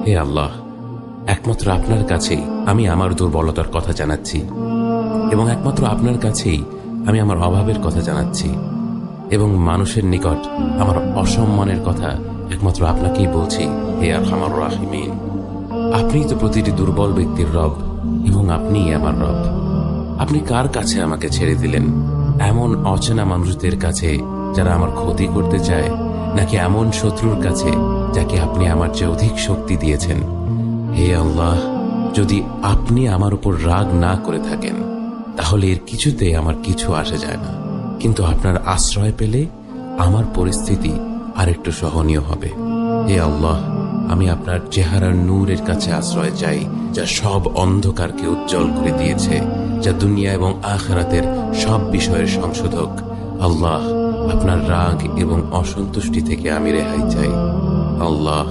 হে আল্লাহ, একমাত্র আপনার কাছেই আমি আমার দুর্বলতার কথা জানাচ্ছি এবং একমাত্র আপনার কাছেই আমি আমার অভাবের কথা জানাচ্ছি এবং মানুষের নিকট আমার অসম্মানের কথা একমাত্র আপনাকেই বলছি। হে আরহামার রাহিমিন, আপনিই তো প্রতিটি দুর্বল ব্যক্তির রব এবং আপনিই আমার রব। আপনি কার কাছে আমাকে ছেড়ে দিলেন? এমন অচেনা মানুষদের কাছে যারা আমার ক্ষতি করতে চায়, নাকি এমন শত্রুর কাছে যাকে আপনি আমার চেয়ে অধিক শক্তি দিয়েছেন? হে আল্লাহ, যদি আপনি আমার উপর রাগ না করে থাকেন তাহলে এর কিছুতে আমার কিছু আসে যায় না, কিন্তু আপনার আশ্রয় পেলে আমার পরিস্থিতি আরেকটু সহনীয় হবে। হে আল্লাহ, আমি আপনার চেহারার নূরের কাছে আশ্রয় চাই, যা সব অন্ধকারকে উজ্জ্বল করে দিয়েছে, যা দুনিয়া এবং আখিরাতের সব বিষয়ের সংশোধক। আল্লাহ, আপনার রাগ এবং অসন্তুষ্টি থেকে আমি রেহাই চাই। আল্লাহ,